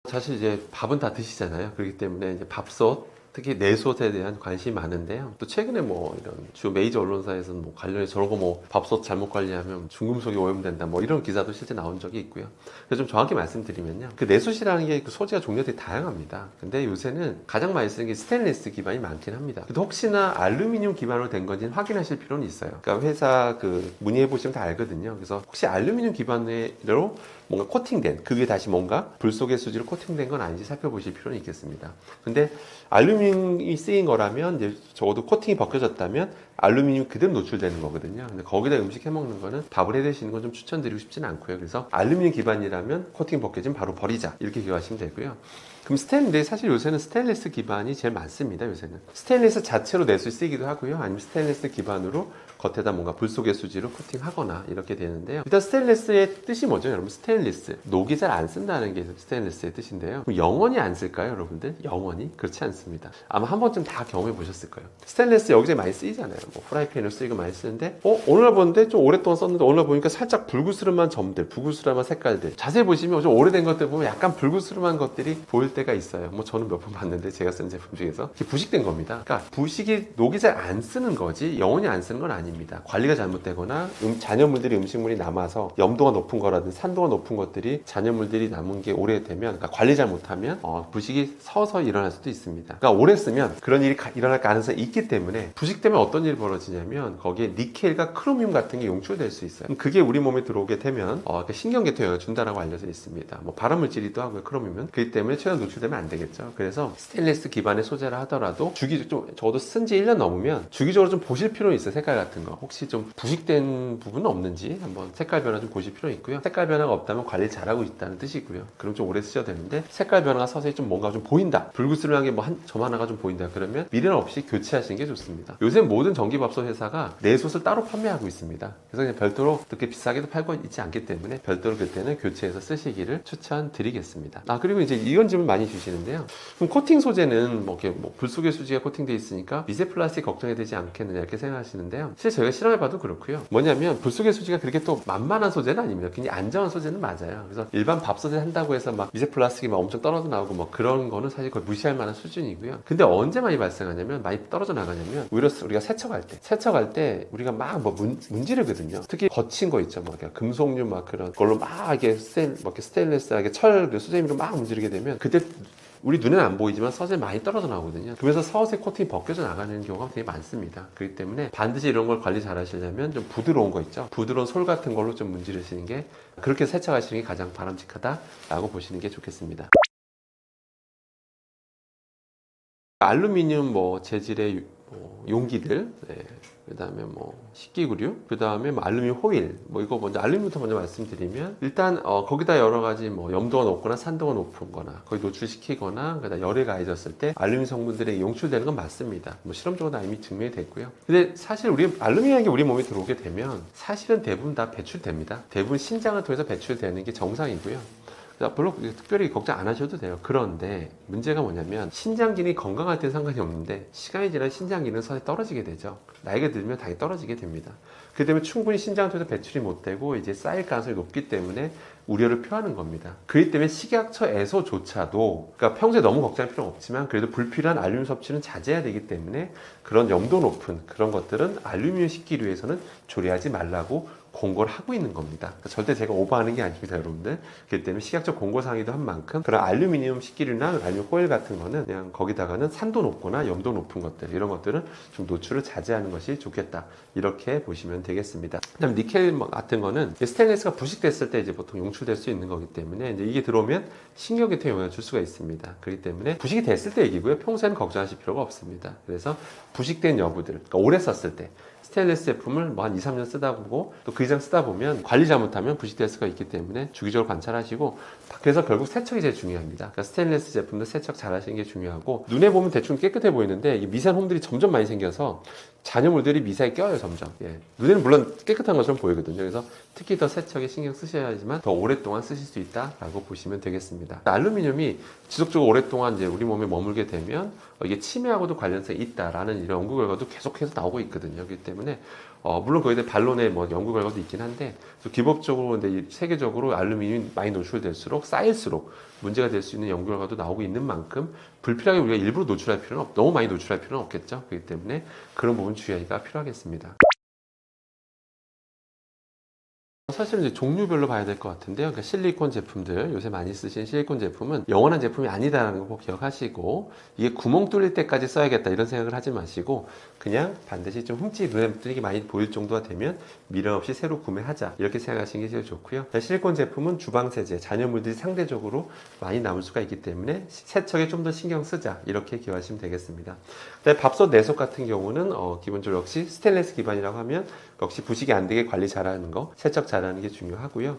사실 이제 밥은 다 드시잖아요. 그렇기 때문에 이제 밥솥, 특히 내솥에 대한 관심이 많은데요. 또 최근에 뭐 이런 주 메이저 언론사에서는 뭐 관련해 저러고 뭐 밥솥 잘못 관리하면 중금속이 오염된다 뭐 이런 기사도 실제 나온 적이 있고요. 그래서 좀 정확히 말씀드리면요. 그 내솥이라는 게 그 소재가 종류가 되게 다양합니다. 근데 요새는 가장 많이 쓰는 게 스테인리스 기반이 많긴 합니다. 근데 혹시나 알루미늄 기반으로 된 건지는 확인하실 필요는 있어요. 그러니까 회사 그 문의해 보시면 다 알거든요. 그래서 혹시 알루미늄 기반으로 뭔가 코팅된 그게 다시 뭔가 불 속의 수지로 코팅된 건 아닌지 살펴보실 필요는 있겠습니다. 근데 알루미늄이 쓰인 거라면 이제 적어도 코팅이 벗겨졌다면 알루미늄 그대로 노출되는 거거든요. 근데 거기다 음식 해 먹는 거는 밥을 해 드시는 건 좀 추천드리고 싶지는 않고요. 그래서 알루미늄 기반이라면 코팅 벗겨지면 바로 버리자 이렇게 기억하시면 되고요. 그럼 사실 요새는 스테인리스 기반이 제일 많습니다. 요새는 스테인리스 자체로 내수 쓰이기도 하고요. 아니면 스테인리스 기반으로 겉에다 뭔가 불 속의 수지로 코팅하거나 이렇게 되는데요. 일단 스테인리스의 뜻이 뭐죠, 여러분? 스테인리스 녹이 잘 안 쓴다는 게 스테인리스의 뜻인데요. 그럼 영원히 안 쓸까요, 여러분들? 영원히? 그렇지 않습니다. 아마 한 번쯤 다 경험해 보셨을 거예요. 스테인리스 여기저기 많이 쓰이잖아요. 뭐 프라이팬을 쓰이고 많이 쓰는데 오늘날 보는데 좀 오랫동안 썼는데 오늘날 보니까 살짝 불구스름한 점들, 불구스름한 색깔들 자세히 보시면 좀 오래된 것들 보면 약간 불구스름한 것들이 보일 때가 있어요. 뭐 저는 몇 번 봤는데 제가 쓴 제품 중에서 이게 부식된 겁니다. 그러니까 부식이 녹이 잘 안 쓰는 거지 영원히 안 쓰는 건 아닙니다. 관리가 잘못되거나 잔여물들이 음식물이 남아서 염도가 높은 거라든지 산도가 높은 것들이 잔여물들이 남은 게 오래되면 그러니까 관리 잘못하면 부식이 서서히 일어날 수도 있습니다. 그러니까 오래 쓰면 그런 일이 일어날 가능성이 있기 때문에 부식되면 어떤 일이 벌어지냐면 거기에 니켈과 크로뮴 같은 게 용출될 수 있어요. 그게 우리 몸에 들어오게 되면 신경계통에 영향을 준다라고 알려져 있습니다. 뭐 발암물질이기도 하고요. 크로뮴은 그렇기 때문에 최대한 노출되면 안 되겠죠. 그래서 스테인리스 기반의 소재라 하더라도 적어도 쓴 지 1년 넘으면 주기적으로 좀 보실 필요는 있어요. 색깔 같은 거 혹시 좀 부식된 부분은 없는지 한번 색깔 변화 좀 보실 필요 있고요. 색깔 변화가 없다면 관리 잘하고 있다는 뜻이고요. 그럼 좀 오래 쓰셔도 되는데 색깔 변화가 서서히 좀 뭔가 좀 보인다. 불구스름한 게 뭐 한 점 하나가 좀 보인다. 그러면 미련 없이 교체하시는 게 좋습니다. 요새 모든 전기밥솥 회사가 내솥을 따로 판매하고 있습니다. 그래서 그냥 별도로 그렇게 비싸게도 팔고 있지 않기 때문에 별도로 그때는 교체해서 쓰시기를 추천드리겠습니다. 그리고 이제 이런 질문 많이 주시는데요. 그럼 코팅 소재는 불 속의 수지가 코팅되어 있으니까 미세 플라스틱 걱정해야 되지 않겠느냐 이렇게 생각하시는데요. 실제 저희가 실험해봐도 그렇고요. 뭐냐면 불 속의 수지가 그렇게 또 만만한 소재는 아닙니다. 굉장히 안전한 소재는 맞아요. 그래서 일반 밥솥에 한다고 해서 막 미세 플라스틱이 막 엄청 떨어져 나오고 뭐 그런 거는 사실 거의 무시할 만한 수준이고요. 근데 언제 많이 발생하냐면 많이 떨어져 나가냐면 오히려 우리가 세척할 때 우리가 막 문지르거든요. 특히 거친 거 있죠. 막 금속류 막 그런 걸로 막 이게 스테인리스하게 철 수세미로 막 문지르게 되면 그때 우리 눈에는 안 보이지만 서서히 많이 떨어져 나오거든요. 그래서 서서히 코팅이 벗겨져 나가는 경우가 되게 많습니다. 그렇기 때문에 반드시 이런 걸 관리 잘 하시려면 좀 부드러운 거 있죠. 부드러운 솔 같은 걸로 좀 문지르시는 게 그렇게 세척하시는 게 가장 바람직하다라고 보시는 게 좋겠습니다. 알루미늄 재질의 용기들, 그 다음에 식기구류, 그 다음에 알루미늄 호일, 이거 알루미늄부터 먼저 말씀드리면, 일단, 거기다 여러 가지 염도가 높거나 산도가 높은 거나, 거의 노출시키거나, 그다음 열에 가해졌을 때, 알루미늄 성분들이 용출되는 건 맞습니다. 실험적으로 다 이미 증명이 됐고요. 근데 사실 알루미늄이 우리 몸에 들어오게 되면, 사실은 대부분 다 배출됩니다. 대부분 신장을 통해서 배출되는 게 정상이고요. 별로 특별히 걱정 안 하셔도 돼요. 그런데 문제가 뭐냐면 신장 기능이 건강할 때는 상관이 없는데 시간이 지나면 신장 기능은 서서히 떨어지게 되죠. 나이가 들면 당연히 떨어지게 됩니다. 그 때문에 충분히 신장을 통해서 배출이 못 되고 이제 쌓일 가능성이 높기 때문에 우려를 표하는 겁니다. 그렇기 때문에 식약처에서조차도 그러니까 평소에 너무 걱정할 필요는 없지만 그래도 불필요한 알루미늄 섭취는 자제해야 되기 때문에 그런 염도 높은 그런 것들은 알루미늄 식기류에서는 조리하지 말라고 공고를 하고 있는 겁니다. 그러니까 절대 제가 오버하는 게 아닙니다, 여러분들. 그렇기 때문에 식약처 공고사항에도 한 만큼 그런 알루미늄 식기류나 알루미늄 호일 같은 거는 그냥 거기다가는 산도 높거나 염도 높은 것들 이런 것들은 좀 노출을 자제하는 것이 좋겠다. 이렇게 보시면 되겠습니다. 그다음 니켈 같은 거는 스테인리스가 부식됐을 때 이제 보통 용출될 수 있는 거기 때문에 이제 이게 들어오면 신경계통에 영향을 줄 수가 있습니다. 그렇기 때문에 부식이 됐을 때 얘기고요. 평소에는 걱정하실 필요가 없습니다. 그래서 부식된 여부들, 그러니까 오래 썼을 때 스테인리스 제품을 한 2, 3년 쓰다 보고 또 그 이상 쓰다 보면 관리 잘못하면 부식될 수가 있기 때문에 주기적으로 관찰하시고 그래서 결국 세척이 제일 중요합니다. 그러니까 스테인리스 제품도 세척 잘 하시는 게 중요하고 눈에 보면 대충 깨끗해 보이는데 이 미세한 홈들이 점점 많이 생겨서 잔여물들이 미세하게 껴요 점점. 눈에는 물론 깨끗한 것처럼 보이거든요. 그래서 특히 더 세척에 신경 쓰셔야지만 더 오랫동안 쓰실 수 있다라고 보시면 되겠습니다. 알루미늄이 지속적으로 오랫동안 이제 우리 몸에 머물게 되면 이게 치매하고도 관련성이 있다라는 이런 연구 결과도 계속해서 나오고 있거든요. 그렇기 때문에 물론 거기에 대해 반론의 뭐 연구 결과도 있긴 한데 기법적으로 근데 세계적으로 알루미늄이 많이 노출될수록 쌓일수록 문제가 될 수 있는 연구 결과도 나오고 있는 만큼 불필요하게 우리가 일부러 노출할 필요는 너무 많이 노출할 필요는 없겠죠. 그렇기 때문에 그런 부분 주의가 필요하겠습니다. 사실은 이제 종류별로 봐야 될 것 같은데요. 그러니까 실리콘 제품들, 요새 많이 쓰시는 실리콘 제품은 영원한 제품이 아니다라는 거 꼭 기억하시고, 이게 구멍 뚫릴 때까지 써야겠다 이런 생각을 하지 마시고, 그냥 반드시 좀 흠집이 눈에 띄게 많이 보일 정도가 되면 미련 없이 새로 구매하자 이렇게 생각하시는 게 제일 좋고요. 실리콘 제품은 주방 세제, 잔여물들이 상대적으로 많이 남을 수가 있기 때문에 세척에 좀 더 신경 쓰자 이렇게 기억하시면 되겠습니다. 그다음에 밥솥 내속 같은 경우는 기본적으로 역시 스테인리스 기반이라고 하면 역시 부식이 안 되게 관리 잘하는 거, 세척 잘하는 게 중요하고요.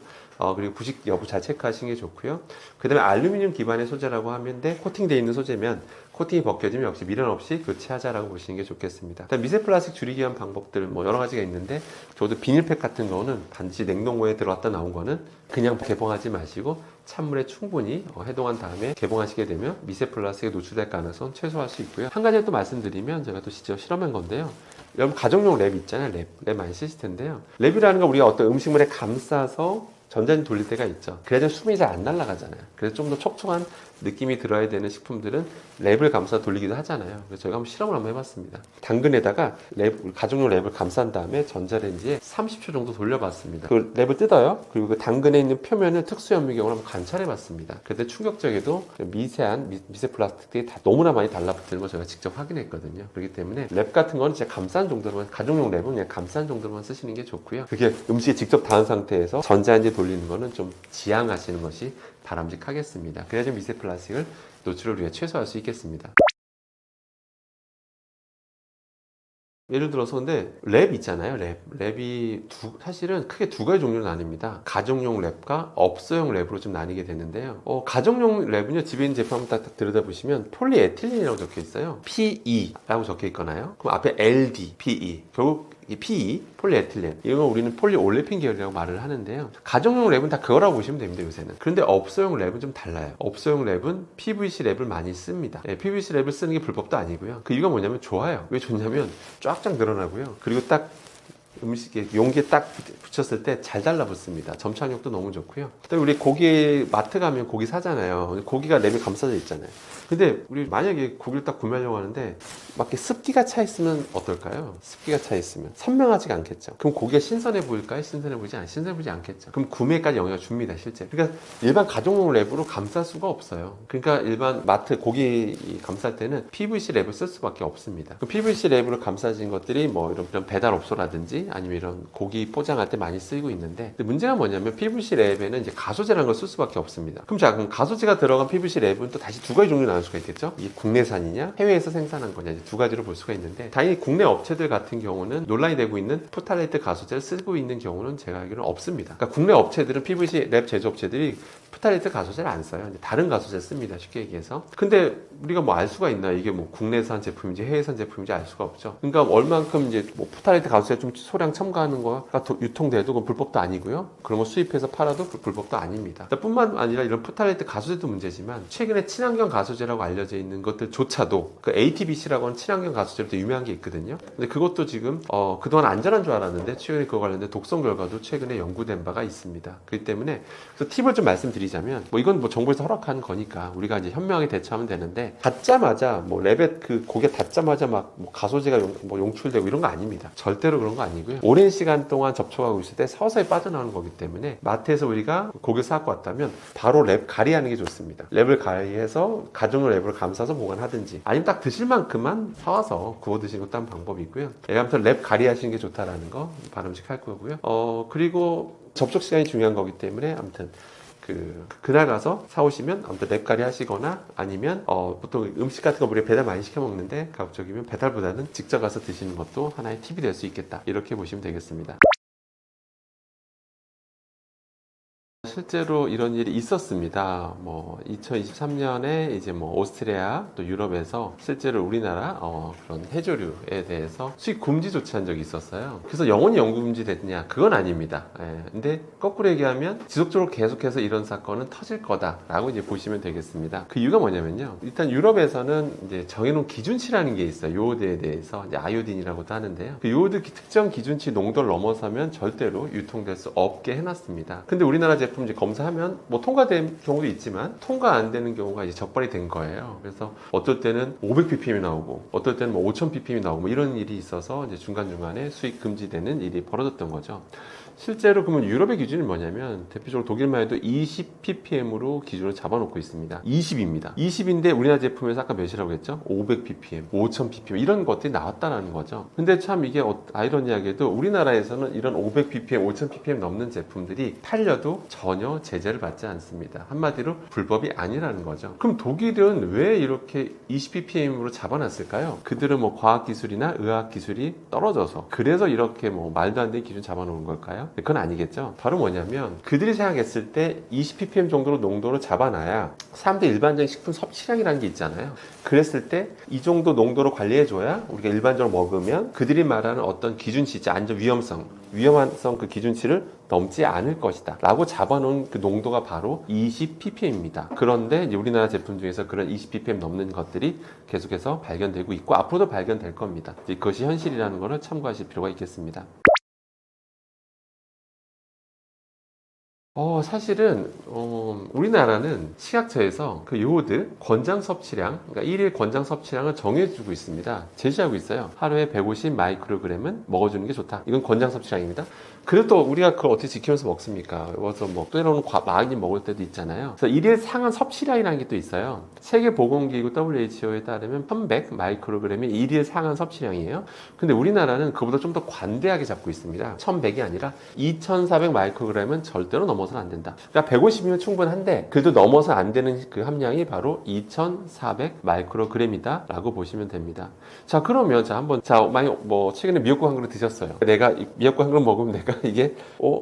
그리고 부식 여부 잘 체크하시는 게 좋고요. 그 다음에 알루미늄 기반의 소재라고 하면 코팅되어 있는 소재면 코팅이 벗겨지면 역시 미련 없이 교체하자라고 보시는 게 좋겠습니다. 일단 미세 플라스틱 줄이기 위한 방법들 뭐 여러 가지가 있는데, 저도 비닐팩 같은 거는 반드시 냉동고에 들어갔다 나온 거는 그냥 개봉하지 마시고 찬물에 충분히 해동한 다음에 개봉하시게 되면 미세 플라스틱에 노출될 가능성 최소화할 수 있고요. 한 가지 또 말씀드리면, 제가 또 직접 실험한 건데요. 여러분 가정용 랩 있잖아요. 랩 많이 쓰실 텐데요. 랩이라는 건 우리가 어떤 음식물에 감싸서 전자레인지 돌릴 때가 있죠. 그래야 수분이 잘 안 날아가잖아요. 그래서 좀 더 촉촉한 느낌이 들어야 되는 식품들은 랩을 감싸 돌리기도 하잖아요. 그래서 저희가 한번 실험을 한번 해봤습니다. 당근에다가 가정용 랩을 감싼 다음에 전자레인지에 30초 정도 돌려봤습니다. 그 랩을 뜯어요. 그리고 그 당근에 있는 표면을 특수현미경으로 한번 관찰해봤습니다. 그때 충격적이도 미세한 미세 플라스틱들이 다 너무나 많이 달라붙는 걸 제가 직접 확인했거든요. 그렇기 때문에 랩 같은 거는 진짜 감싼 정도로만, 가정용 랩은 그냥 감싼 정도로만 쓰시는 게 좋고요. 그게 음식에 직접 닿은 상태에서 전자레인지 돌리는 거는 좀 지양하시는 것이 바람직하겠습니다. 그래야 미세 플라스틱을 노출을 위해 최소화할 수 있겠습니다. 예를 들어서 근데 랩 있잖아요. 랩이 사실은 크게 두 가지 종류로 나뉩니다. 가정용 랩과 업소용 랩으로 좀 나뉘게 되는데요. 가정용 랩은요, 집에 있는 제품 한번 딱 들여다보시면 폴리에틸렌이라고 적혀 있어요. PE라고 적혀 있거나요. 그럼 앞에 LD, PE. 결국 이 PE, 폴리에틸렌, 이건 우리는 폴리올레핀 계열이라고 말을 하는데요. 가정용 랩은 다 그거라고 보시면 됩니다, 요새는. 그런데 업소용 랩은 좀 달라요. 업소용 랩은 PVC 랩을 많이 씁니다. PVC 랩을 쓰는 게 불법도 아니고요. 그 이유가 뭐냐면 좋아요. 왜 좋냐면 쫙쫙 늘어나고요. 그리고 딱 음식에 용기에 딱 붙였을 때 잘 달라붙습니다. 점착력도 너무 좋고요. 그다음에 우리 고기 마트 가면 고기 사잖아요. 고기가 랩에 감싸져 있잖아요. 근데 우리 만약에 고기를 딱 구매하려고 하는데 막 이렇게 습기가 차 있으면 어떨까요? 습기가 차 있으면 선명하지가 않겠죠. 그럼 고기가 신선해 보일까요? 신선해 보이지 않겠죠. 그럼 구매까지 영향을 줍니다, 실제. 그러니까 일반 가정용 랩으로 감쌀 수가 없어요. 그러니까 일반 마트 고기 감쌀 때는 PVC 랩을 쓸 수밖에 없습니다. 그 PVC 랩으로 감싸진 것들이 뭐 이런 배달업소라든지 아니면 이런 고기 포장할 때 많이 쓰이고 있는데, 근데 문제가 뭐냐면 PVC 랩에는 이제 가소제라는 걸 쓸 수밖에 없습니다. 그럼 가소제가 들어간 PVC 랩은 또 다시 두 가지 종류 나눌 수가 있겠죠. 이게 국내산이냐 해외에서 생산한 거냐, 이제 두 가지로 볼 수가 있는데, 당연히 국내 업체들 같은 경우는 논란이 되고 있는 프탈레이트 가소제를 쓰고 있는 경우는 제가 알기로는 없습니다. 그러니까 국내 업체들은 PVC 랩 제조업체들이 프탈레이트 가소제를 안 써요. 다른 가소제를 씁니다, 쉽게 얘기해서. 근데 우리가 뭐 알 수가 있나, 이게 뭐 국내산 제품인지 해외산 제품인지 알 수가 없죠. 그러니까 얼만큼 이제 뭐 프탈레이트 가소제 좀 소량 첨가하는 거가 유통돼도 그건 불법도 아니고요. 그런 거 수입해서 팔아도 불법도 아닙니다. 뿐만 아니라 이런 프탈레이트 가소제도 문제지만, 최근에 친환경 가소제라고 알려져 있는 것들조차도 그 ATBC라고 하는 친환경 가소제로 도 유명한 게 있거든요. 근데 그것도 지금 그동안 안전한 줄 알았는데 최근에 그거 관련된 독성 결과도 최근에 연구된 바가 있습니다. 그렇기 때문에 그래서 팁을 좀 말씀드리자면, 뭐 이건 뭐 정부에서 허락한 거니까 우리가 이제 현명하게 대처하면 되는데, 닿자마자 뭐 랩에 그 고기에 닿자마자 막 뭐 가소제가 용출되고 이런 거 아닙니다. 절대로 그런 거 아니고요. 오랜 시간 동안 접촉하고 있을 때 서서히 빠져나오는 거기 때문에, 마트에서 우리가 고기를 사갖고 왔다면 바로 랩 가리하는 게 좋습니다. 랩을 가리해서 가정용 랩으로 감싸서 보관하든지, 아니면 딱 드실 만큼만 사와서 구워 드시는 것도 한 방법이 있고요. 아무튼 랩 가리하시는 게 좋다라는 거 바람직할 거고요. 그리고 접촉 시간이 중요한 거기 때문에 아무튼 그날 가서 사오시면 아무튼 랩가리 하시거나, 아니면 보통 음식 같은 거 우리가 배달 많이 시켜 먹는데 가급적이면 배달보다는 직접 가서 드시는 것도 하나의 팁이 될 수 있겠다, 이렇게 보시면 되겠습니다. 실제로 이런 일이 있었습니다. 2023년에 이제 오스트리아 또 유럽에서 실제로 우리나라 그런 해조류에 대해서 수입 금지 조치한 적이 있었어요. 그래서 영원히 영구 금지 됐냐? 그건 아닙니다. 근데 거꾸로 얘기하면 지속적으로 계속해서 이런 사건은 터질 거다라고 이제 보시면 되겠습니다. 그 이유가 뭐냐면요. 일단 유럽에서는 이제 정해놓은 기준치라는 게 있어요. 요오드에 대해서 이제 아이오딘이라고도 하는데요. 그 요오드 특정 기준치 농도를 넘어서면 절대로 유통될 수 없게 해놨습니다. 근데 우리나라 제품 이제 검사하면 통과된 경우도 있지만 통과 안 되는 경우가 이제 적발이 된 거예요. 그래서 어떨 때는 500ppm이 나오고 어떨 때는 5000ppm이 나오고 이런 일이 있어서 이제 중간중간에 수입 금지되는 일이 벌어졌던 거죠. 실제로 그러면 유럽의 기준이 뭐냐면 대표적으로 독일만 해도 20ppm으로 기준을 잡아놓고 있습니다. 20입니다. 20인데 우리나라 제품에서 아까 몇이라고 했죠? 500ppm, 5000ppm 이런 것들이 나왔다는 거죠. 근데 참 이게 아이러니하게도 우리나라에서는 이런 500ppm, 5000ppm 넘는 제품들이 팔려도 전혀 제재를 받지 않습니다. 한마디로 불법이 아니라는 거죠. 그럼 독일은 왜 이렇게 20ppm으로 잡아놨을까요? 그들은 과학기술이나 의학기술이 떨어져서 그래서 이렇게 말도 안 되는 기준 잡아놓은 걸까요? 그건 아니겠죠. 바로 뭐냐면 그들이 생각했을 때 20ppm 정도로 농도를 잡아놔야 사람들 일반적인 식품 섭취량이라는 게 있잖아요. 그랬을 때 이 정도 농도로 관리해줘야 우리가 일반적으로 먹으면 그들이 말하는 어떤 기준치, 안전 위험성 그 기준치를 넘지 않을 것이다 라고 잡아놓은 그 농도가 바로 20ppm입니다. 그런데 이제 우리나라 제품 중에서 그런 20ppm 넘는 것들이 계속해서 발견되고 있고 앞으로도 발견될 겁니다. 그것이 현실이라는 것을 참고하실 필요가 있겠습니다. 사실은 우리나라는 식약처에서 그 요오드 권장 섭취량, 그러니까 일일 권장 섭취량을 정해주고 있습니다. 제시하고 있어요. 하루에 150 마이크로그램은 먹어주는 게 좋다. 이건 권장 섭취량입니다. 그래도 또 우리가 그걸 어떻게 지키면서 먹습니까? 그래서 때로는 많이 먹을 때도 있잖아요. 그래서 일일 상한 섭취량이라는 게 또 있어요. 세계보건기구 WHO에 따르면 1100 마이크로그램이 일일 상한 섭취량이에요. 근데 우리나라는 그보다 좀 더 관대하게 잡고 있습니다. 1100이 아니라 2400 마이크로그램은 절대로 넘어서는 안 된다. 그러니까 150이면 충분한데 그래도 넘어서 안 되는 그 함량이 바로 2400 마이크로그램이다 라고 보시면 됩니다. 자, 그러면 한번 만약 최근에 미역국 한 그릇 드셨어요. 내가 미역국 한 그릇 먹으면 내가 이게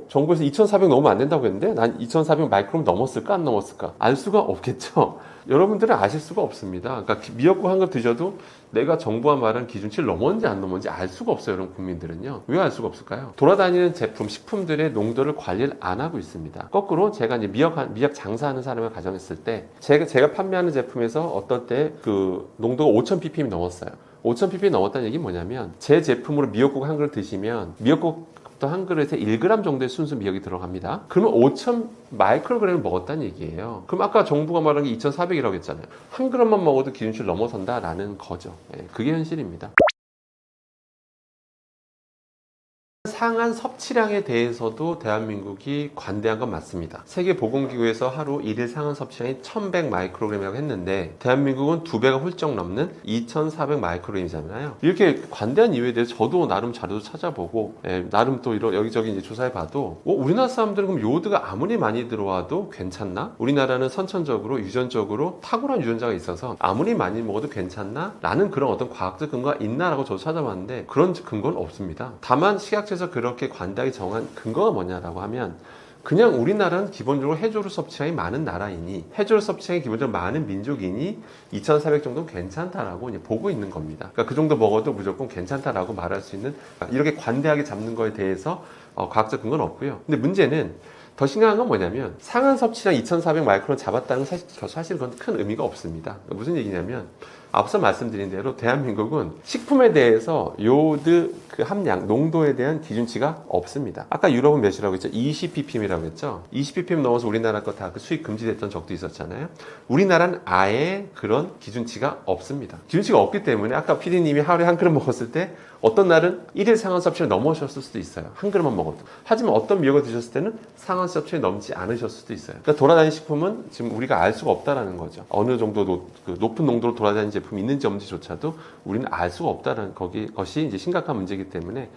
정부에서 2400 넘으면 안 된다고 했는데 난 2400 마이크로그램 넘었을까 안 넘었을까 알 수가 없겠죠. 여러분들은 아실 수가 없습니다. 그러니까 미역국 한 그릇 드셔도 내가 정부가 말한 기준치를 넘었는지 안 넘었는지 알 수가 없어요. 여러분 국민들은요. 왜 알 수가 없을까요? 돌아다니는 제품, 식품들의 농도를 관리를 안 하고 있습니다. 거꾸로 제가 이제 미역 장사하는 사람을 가정했을 때 제가 판매하는 제품에서 어떤 때 그 농도가 5000ppm 넘었어요. 5000ppm 넘었다는 얘기는 뭐냐면 제 제품으로 미역국 한 그릇 드시면 미역국 한 그릇에 1g 정도의 순수 미역이 들어갑니다. 그러면 5,000 마이크로그램을 먹었다는 얘기예요. 그럼 아까 정부가 말한 게 2,400이라고 했잖아요. 한 그릇만 먹어도 기준치를 넘어선다라는 거죠. 그게 현실입니다. 상한 섭취량에 대해서도 대한민국이 관대한 건 맞습니다. 세계보건기구에서 하루 1일 상한 섭취량이 1100 마이크로그램이라고 했는데 대한민국은 2배가 훌쩍 넘는 2400 마이크로그램이잖아요. 이렇게 관대한 이유에 대해서 저도 나름 자료도 찾아보고 나름 또 여기저기 이제 조사해봐도 우리나라 사람들은 그럼 요오드가 아무리 많이 들어와도 괜찮나? 우리나라는 선천적으로 유전적으로 탁월한 유전자가 있어서 아무리 많이 먹어도 괜찮나? 라는 그런 어떤 과학적 근거가 있나라고 저도 찾아봤는데 그런 근거는 없습니다. 다만 식약처에서 그렇게 관대하게 정한 근거가 뭐냐라고 하면 그냥 우리나라는 기본적으로 해조류 섭취량이 많은 나라이니 해조류 섭취량이 기본적으로 많은 민족이니 2,400 정도는 괜찮다라고 이제 보고 있는 겁니다. 그러니까 그 정도 먹어도 무조건 괜찮다라고 말할 수 있는 이렇게 관대하게 잡는 거에 대해서 과학적 근거는 없고요. 근데 문제는 더 심각한 건 뭐냐면 상한 섭취량 2,400 마이크론 잡았다는 사실 그건 큰 의미가 없습니다. 무슨 얘기냐면 앞서 말씀드린 대로 대한민국은 식품에 대해서 요오드 그 함량, 농도에 대한 기준치가 없습니다. 아까 유럽은 몇이라고 했죠? 20ppm이라고 했죠? 20ppm 넘어서 우리나라 거 다 그 수입 금지됐던 적도 있었잖아요. 우리나라는 아예 그런 기준치가 없습니다. 기준치가 없기 때문에 아까 PD님이 하루에 한 그릇 먹었을 때 어떤 날은 1일 상한 섭취를 넘으셨을 수도 있어요. 한 그릇만 먹어도. 하지만 어떤 미역을 드셨을 때는 상한 섭취를 넘지 않으셨을 수도 있어요. 그러니까 돌아다니는 식품은 지금 우리가 알 수가 없다라는 거죠. 어느 정도 높은 농도로 돌아다니는 제품이 있는지 없는지조차도 우리는 알 수가 없다는 것이 이제 심각한 문제이기 때문에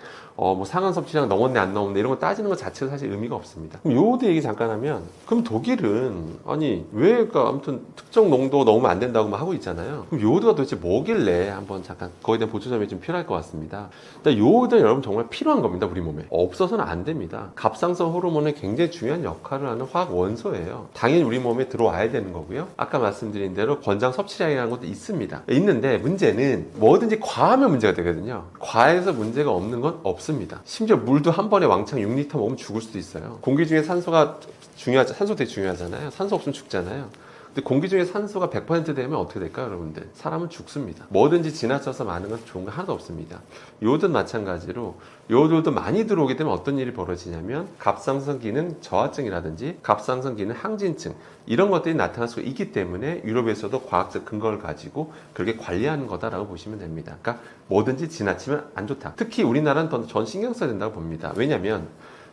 상한 섭취량 넘었네 안 넘었네 이런 거 따지는 것 자체가 사실 의미가 없습니다. 그럼 요오드 얘기 잠깐 하면 그럼 독일은 그러니까 아무튼 특정 농도 넘으면 안 된다고 하고 있잖아요. 그럼 요오드가 도대체 뭐길래 한번 잠깐 거기에 대한 보초점이 좀 필요할 것 같습니다. 됩니다. 요오드는 여러분 정말 필요한 겁니다. 우리 몸에 없어서는 안 됩니다. 갑상선 호르몬은 굉장히 중요한 역할을 하는 화학 원소예요. 당연히 우리 몸에 들어와야 되는 거고요. 아까 말씀드린 대로 권장 섭취량이라는 것도 있습니다. 있는데 문제는 뭐든지 과하면 문제가 되거든요. 과해서 문제가 없는 건 없습니다. 심지어 물도 한 번에 왕창 6리터 먹으면 죽을 수도 있어요. 공기 중에 산소가 산소 되게 중요하잖아요. 산소 없으면 죽잖아요. 근데 공기 중에 산소가 100% 되면 어떻게 될까요, 여러분들? 사람은 죽습니다. 뭐든지 지나쳐서 많은 건 좋은 거 하나도 없습니다. 요오드는 마찬가지로 요오드도 많이 들어오게 되면 어떤 일이 벌어지냐면 갑상선 기능 저하증이라든지 갑상선 기능 항진증 이런 것들이 나타날 수가 있기 때문에 유럽에서도 과학적 근거를 가지고 그렇게 관리하는 거다라고 보시면 됩니다. 그러니까 뭐든지 지나치면 안 좋다. 특히 우리나라는 더 전 신경 써야 된다고 봅니다. 왜냐하면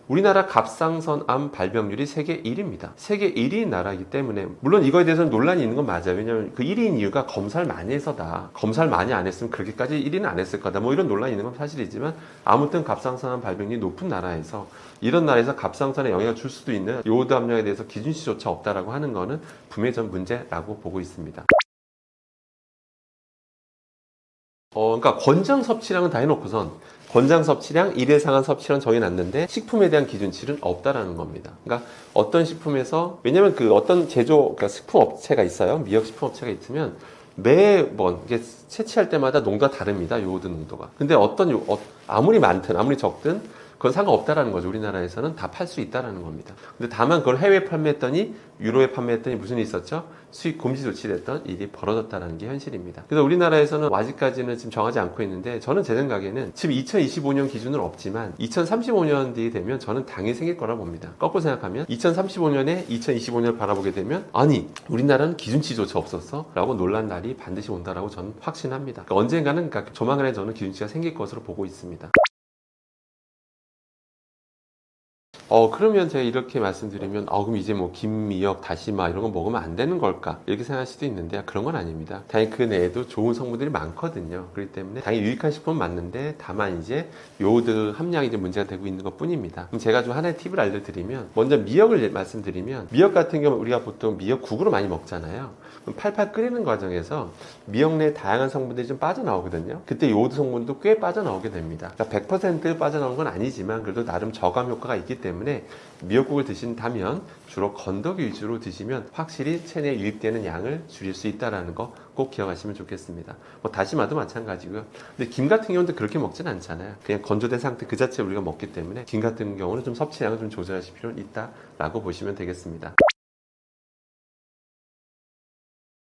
우리나라 갑상선암 발병률이 세계 1위입니다. 세계 1위인 나라이기 때문에 물론 이거에 대해서는 논란이 있는 건 맞아요. 왜냐하면 그 1위인 이유가 검사를 많이 해서다. 검사를 많이 안 했으면 그렇게까지 1위는 안 했을 거다. 뭐 이런 논란이 있는 건 사실이지만 아무튼 갑상선암 발병률이 높은 나라에서 이런 나라에서 갑상선에 영향을 줄 수도 있는 요오드 함량에 대해서 기준치조차 없다라고 하는 거는 분명히 전 문제라고 보고 있습니다. 그러니까 권장 섭취량은 다 해놓고선 권장 섭취량, 일회상한 섭취량 정해놨는데 식품에 대한 기준치는 없다라는 겁니다. 그러니까 어떤 식품에서 왜냐면 그 어떤 그러니까 식품 업체가 있어요. 미역 식품 업체가 있으면 매번 이게 채취할 때마다 농도가 다릅니다. 요오드 농도가. 근데 아무리 많든 아무리 적든 그건 상관없다라는 거죠. 우리나라에서는 다 팔 수 있다라는 겁니다. 근데 다만 그걸 해외에 판매했더니 유로에 판매했더니 무슨 일이 있었죠? 수입 금지 조치됐던 일이 벌어졌다는 게 현실입니다. 그래서 우리나라에서는 아직까지는 지금 정하지 않고 있는데 저는 제 생각에는 지금 2025년 기준은 없지만 2035년 뒤에 되면 저는 당연히 생길 거라 봅니다. 거꾸로 생각하면 2035년에 2025년을 바라보게 되면 아니 우리나라는 기준치조차 없었어? 라고 놀란 날이 반드시 온다라고 저는 확신합니다. 그러니까 언젠가는 조만간에 저는 기준치가 생길 것으로 보고 있습니다. 그러면 제가 이렇게 말씀드리면, 그럼 이제 뭐 김미역, 다시마 이런 거 먹으면 안 되는 걸까? 이렇게 생각할 수도 있는데, 그런 건 아닙니다. 당연히 그 내에도 좋은 성분들이 많거든요. 그렇기 때문에 당연히 유익한 식품은 맞는데, 다만 이제 요오드 함량이 이제 문제가 되고 있는 것 뿐입니다. 그럼 제가 좀 하나의 팁을 알려드리면, 먼저 미역을 말씀드리면, 미역 같은 경우는 우리가 보통 미역국으로 많이 먹잖아요. 그럼 팔팔 끓이는 과정에서 미역 내 다양한 성분들이 좀 빠져나오거든요. 그때 요오드 성분도 꽤 빠져나오게 됩니다. 그러니까 100% 빠져나오는 건 아니지만, 그래도 나름 저감 효과가 있기 때문에 미역국을 드신다면 주로 건더기 위주로 드시면 확실히 체내에 유입되는 양을 줄일 수 있다는 거 꼭 기억하시면 좋겠습니다. 뭐 다시마도 마찬가지고요. 근데 김 같은 경우는 그렇게 먹진 않잖아요. 그냥 건조된 상태 그 자체 우리가 먹기 때문에 김 같은 경우는 좀 섭취량을 좀 조절하실 필요는 있다라고 보시면 되겠습니다.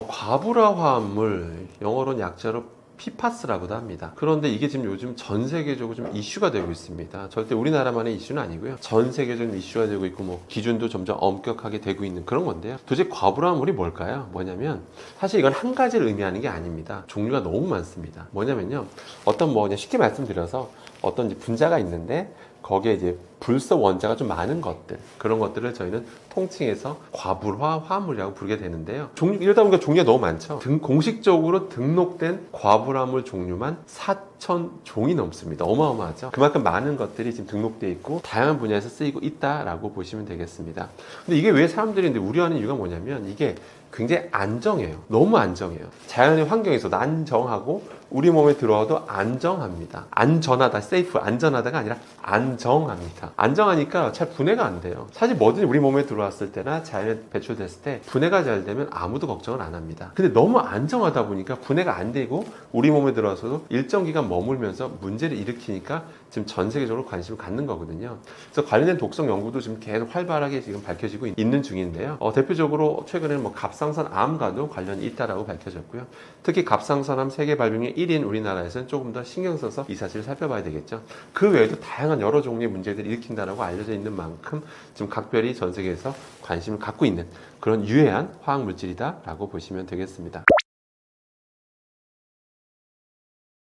과부라 화합물, 영어로는 약자로 PFAS라고도 합니다. 그런데 이게 지금 요즘 전 세계적으로 좀 이슈가 되고 있습니다. 절대 우리나라만의 이슈는 아니고요. 전 세계적으로 이슈가 되고 있고 뭐 기준도 점점 엄격하게 되고 있는 그런 건데요. 도대체 과부라물이 뭘까요? 뭐냐면 사실 이건 한 가지를 의미하는 게 아닙니다. 종류가 너무 많습니다. 뭐냐면요. 그냥 쉽게 말씀드려서 어떤 이제 분자가 있는데 거기에 이제 불소 원자가 좀 많은 것들, 그런 것들을 저희는 통칭해서 과불화 화합물이라고 부르게 되는데요. 이러다 보니까 종류가 너무 많죠. 공식적으로 등록된 과불화물 종류만 4,000종이 넘습니다. 어마어마하죠. 그만큼 많은 것들이 지금 등록되어 있고 다양한 분야에서 쓰이고 있다라고 보시면 되겠습니다. 근데 이게 왜 사람들이 우려하는 이유가 뭐냐면 이게 굉장히 안정해요. 너무 안정해요. 자연의 환경에서 안정하고 우리 몸에 들어와도 안정합니다. 안전하다, 세이프, 안전하다가 아니라 안정합니다. 안정하니까 잘 분해가 안 돼요. 사실 뭐든지 우리 몸에 들어왔을 때나 자연에 배출됐을 때 분해가 잘 되면 아무도 걱정을 안 합니다. 근데 너무 안정하다 보니까 분해가 안 되고 우리 몸에 들어와서도 일정 기간 머물면서 문제를 일으키니까 지금 전 세계적으로 관심을 갖는 거거든요. 그래서 관련된 독성 연구도 지금 계속 활발하게 지금 밝혀지고 있는 중인데요. 대표적으로 최근에는 뭐 갑상선암과도 관련이 있다라고 밝혀졌고요. 특히 갑상선암 세계 발병률 1인 우리나라에서는 조금 더 신경 써서 이 사실을 살펴봐야 되겠죠. 그 외에도 다양한 여러 종류의 문제들을 일으킨다라고 알려져 있는 만큼 지금 각별히 전 세계에서 관심을 갖고 있는 그런 유해한 화학 물질이다라고 보시면 되겠습니다.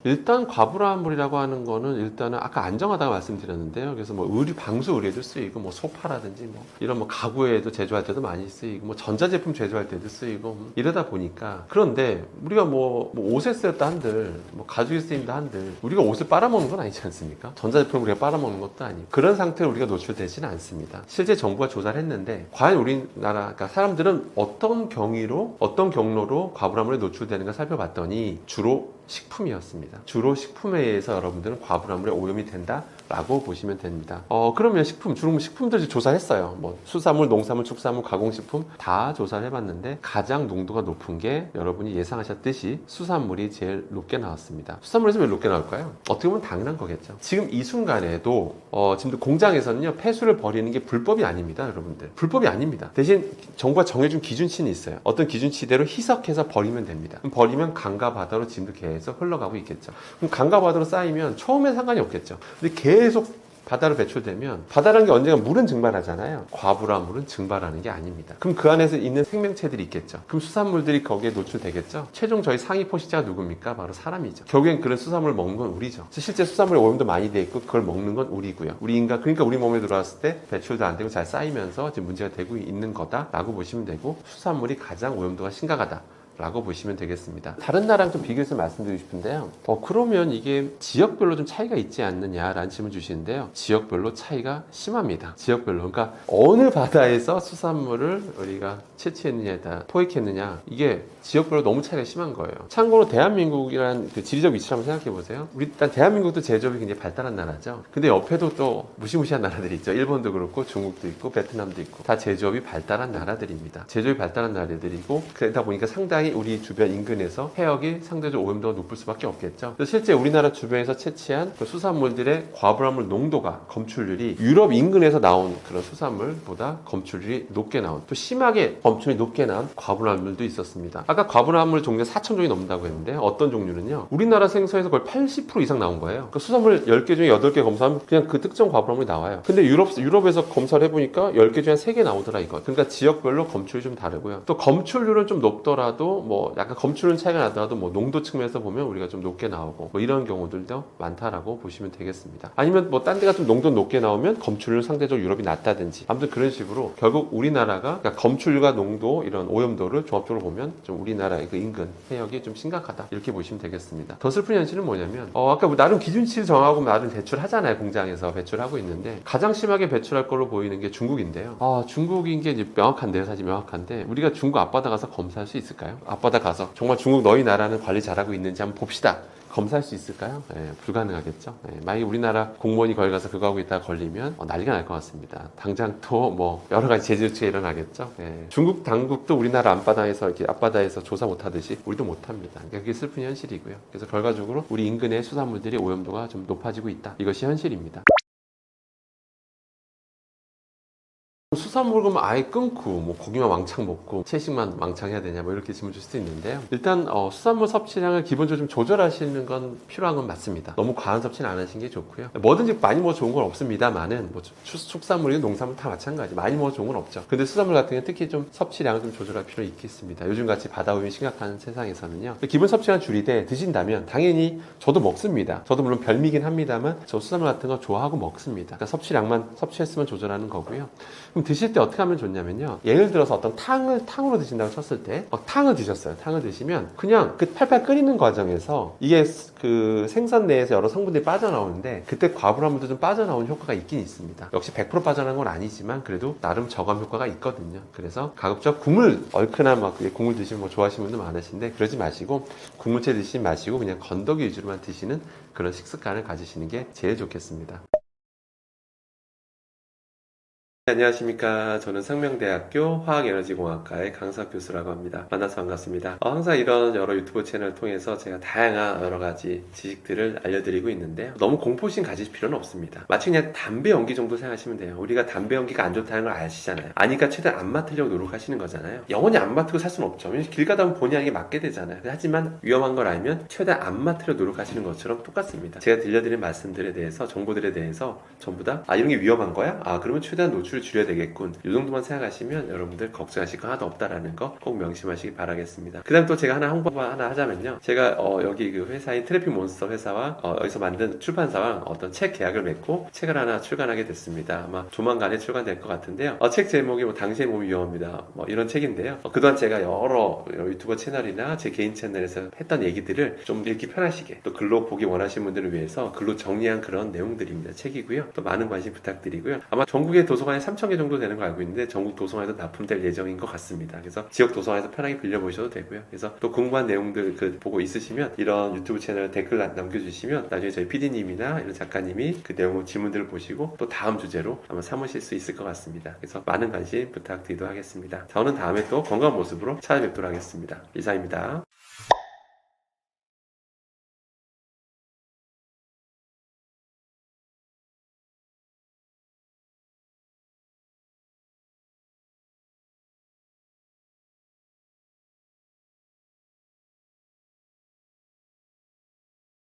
일단 과불화물이라고 하는 거는 일단은 아까 안정하다고 말씀드렸는데요. 그래서 뭐 방수 의료에도 쓰이고 뭐 소파라든지 뭐 이런 뭐 가구에도 제조할 때도 많이 쓰이고 뭐 전자제품 제조할 때도 쓰이고 이러다 보니까 그런데 우리가 뭐 옷에 쓰였다 한들 뭐 가죽에 쓰인다 한들 우리가 옷을 빨아먹는 건 아니지 않습니까? 전자제품을 우리가 빨아먹는 것도 아니고 그런 상태로 우리가 노출되지는 않습니다. 실제 정부가 조사를 했는데 과연 우리나라 그러니까 사람들은 어떤 경로로 과불화물에 노출되는가 살펴봤더니 주로 식품이었습니다. 주로 식품에 의해서 여러분들은 과부람물에 오염이 된다라고 보시면 됩니다. 그러면 주로 식품들 조사했어요. 뭐 수산물, 농산물, 축산물, 가공식품 다 조사를 해봤는데 가장 농도가 높은 게 여러분이 예상하셨듯이 수산물이 제일 높게 나왔습니다. 수산물에서 왜 높게 나올까요? 어떻게 보면 당연한 거겠죠. 지금 이 순간에도 지금 공장에서는요 폐수를 버리는 게 불법이 아닙니다, 여러분들. 불법이 아닙니다. 대신 정부가 정해준 기준치는 있어요. 어떤 기준치대로 희석해서 버리면 됩니다. 그럼 버리면 강과 바다로 지금도 계속 흘러가고 있겠죠. 그럼 강과 바다로 쌓이면 처음엔 상관이 없겠죠. 근데 계속 바다로 배출되면 바다라는 게 언젠가 물은 증발하잖아요. 과부라물은 증발하는 게 아닙니다. 그럼 그 안에서 있는 생명체들이 있겠죠. 그럼 수산물들이 거기에 노출되겠죠. 최종 저희 상위 포식자가 누굽니까? 바로 사람이죠. 결국엔 그런 수산물을 먹는 건 우리죠. 실제 수산물에 오염도 많이 돼 있고 그걸 먹는 건 우리고요. 우리 인간, 그러니까 우리 몸에 들어왔을 때 배출도 안 되고 잘 쌓이면서 지금 문제가 되고 있는 거다라고 보시면 되고, 수산물이 가장 오염도가 심각하다 라고 보시면 되겠습니다. 다른 나라랑 좀 비교해서 말씀드리고 싶은데요. 그러면 이게 지역별로 좀 차이가 있지 않느냐라는 질문 주시는데요. 지역별로 차이가 심합니다. 지역별로. 그러니까 어느 바다에서 수산물을 우리가 채취했느냐에 따라 포획했느냐, 이게 지역별로 너무 차이가 심한 거예요. 참고로 대한민국이란 그 지리적 위치를 한번 생각해 보세요. 우리 일단 대한민국도 제조업이 굉장히 발달한 나라죠. 근데 옆에도 또 무시무시한 나라들이 있죠. 일본도 그렇고 중국도 있고 베트남도 있고 다 제조업이 발달한 나라들입니다. 제조업이 발달한 나라들이고 그러다 보니까 상당히 우리 주변 인근에서 해역이 상대적으로 오염도가 높을 수밖에 없겠죠. 그래서 실제 우리나라 주변에서 채취한 그 수산물들의 과부하물 농도가, 검출률이 유럽 인근에서 나온 그런 수산물보다 검출률이 높게 나온, 또 심하게 검출이 높게 나온 과부하물도 있었습니다. 아까 과부하물 종류가 4,000종이 넘는다고 했는데 어떤 종류는요, 우리나라 생선에서 거의 80% 이상 나온 거예요. 그 수산물 10개 중에 8개 검사하면 그냥 그 특정 과부하물이 나와요. 근데 유럽에서 검사를 해보니까 10개 중에 3개 나오더라 이거. 그러니까 지역별로 검출이 좀 다르고요. 또 검출률은 좀 높더라도 뭐 약간 검출은 차이가 나더라도 뭐 농도 측면에서 보면 우리가 좀 높게 나오고 뭐 이런 경우들도 많다라고 보시면 되겠습니다. 아니면 뭐 딴 데가 좀 농도 높게 나오면 검출률 상대적으로 유럽이 낮다든지, 아무튼 그런 식으로 결국 우리나라가 그러니까 검출률과 농도 이런 오염도를 종합적으로 보면 좀 우리나라의 그 인근 해역이 좀 심각하다 이렇게 보시면 되겠습니다. 더 슬픈 현실은 뭐냐면 아까 뭐 나름 기준치를 정하고 나름 배출하잖아요. 공장에서 배출하고 있는데 가장 심하게 배출할 걸로 보이는 게 중국인데요. 중국인 게 이제 명확한데요. 사실 명확한데 우리가 중국 앞바다 가서 검사할 수 있을까요? 앞바다 가서 정말 중국 너희 나라는 관리 잘하고 있는지 한번 봅시다. 검사할 수 있을까요? 불가능하겠죠. 만약에 우리나라 공무원이 거기 가서 그거 하고 있다가 걸리면 난리가 날 것 같습니다. 당장 또 뭐 여러 가지 제재 조치가 일어나겠죠. 중국 당국도 우리나라 앞바다에서 이렇게 앞바다에서 조사 못하듯이 우리도 못합니다. 그러니까 그게 슬픈 현실이고요. 그래서 결과적으로 우리 인근의 수산물들이 오염도가 좀 높아지고 있다. 이것이 현실입니다. 수산물 그러면 아예 끊고 뭐 고기만 왕창 먹고 채식만 왕창 해야 되냐 뭐 이렇게 질문 줄 수도 있는데요. 일단 수산물 섭취량을 기본적으로 좀 조절하시는 건 필요한 건 맞습니다. 너무 과한 섭취는 안 하시는 게 좋고요. 뭐든지 많이 먹어 좋은 건 없습니다만은 뭐 축산물이든 농산물 다 마찬가지. 많이 먹어 좋은 건 없죠. 근데 수산물 같은 경우는 특히 좀 섭취량을 좀 조절할 필요 있겠습니다. 요즘같이 바다 오염이 심각한 세상에서는요. 기본 섭취량 줄이되 드신다면 당연히 저도 먹습니다. 저도 물론 별미긴 합니다만 저 수산물 같은 거 좋아하고 먹습니다. 그러니까 섭취량만 섭취했으면 조절하는 거고요. 그럼 드실 때 어떻게 하면 좋냐면요. 예를 들어서 어떤 탕으로 드신다고 쳤을 때 탕을 드셨어요. 탕을 드시면 그냥 그 팔팔 끓이는 과정에서 이게 그 생선 내에서 여러 성분들이 빠져나오는데 그때 과부하물도 좀 빠져나오는 효과가 있긴 있습니다. 역시 100% 빠져나오는 건 아니지만 그래도 나름 저감 효과가 있거든요. 그래서 가급적 국물 얼큰한 막 국물 드시면 뭐 좋아하시는 분들 많으신데 그러지 마시고 국물채 드시지 마시고 그냥 건더기 위주로만 드시는 그런 식습관을 가지시는 게 제일 좋겠습니다. 안녕하십니까. 저는 상명대학교 화학에너지공학과의 강사 교수라고 합니다. 만나서 반갑습니다. 항상 이런 여러 유튜브 채널을 통해서 제가 다양한 여러 가지 지식들을 알려드리고 있는데요. 너무 공포심 가질 필요는 없습니다. 마치 그냥 담배 연기 정도 생각하시면 돼요. 우리가 담배 연기가 안 좋다는 걸 아시잖아요. 아니까 최대한 안 맡으려고 노력하시는 거잖아요. 영원히 안 맡고 살 수는 없죠. 길 가다 보면 본의 아니게 맡게 되잖아요. 하지만 위험한 걸 알면 최대한 안 맡으려고 노력하시는 것처럼 똑같습니다. 제가 들려드린 말씀들에 대해서, 정보들에 대해서 전부 다 이런 게 위험한 거야? 그러면 최대한 노출을 줄여야 되겠군. 이 정도만 생각하시면 여러분들 걱정하실 거 하나도 없다라는 거 꼭 명심하시기 바라겠습니다. 그 다음 또 제가 홍보 하나 하자면요. 제가 여기 그 회사인 트래픽 몬스터 회사와 여기서 만든 출판사와 어떤 책 계약을 맺고 책을 하나 출간하게 됐습니다. 아마 조만간에 출간될 것 같은데요. 책 제목이 뭐 당신의 몸이 위험합니다. 뭐 이런 책인데요. 그동안 제가 여러 유튜버 채널이나 제 개인 채널에서 했던 얘기들을 좀 읽기 편하시게 또 글로 보기 원하시는 분들을 위해서 글로 정리한 그런 내용들입니다. 책이고요. 또 많은 관심 부탁드리고요. 아마 전국의 도서관에 3,000개 정도 되는 거 알고 있는데 전국 도서관에도 납품될 예정인 것 같습니다. 그래서 지역 도서관에서 편하게 빌려보셔도 되고요. 그래서 또 궁금한 내용들 보고 있으시면 이런 유튜브 채널 댓글 남겨주시면 나중에 저희 PD님이나 이런 작가님이 그 내용 질문들을 보시고 또 다음 주제로 아마 삼으실 수 있을 것 같습니다. 그래서 많은 관심 부탁드리도록 하겠습니다. 저는 다음에 또 건강한 모습으로 찾아뵙도록 하겠습니다. 이상입니다.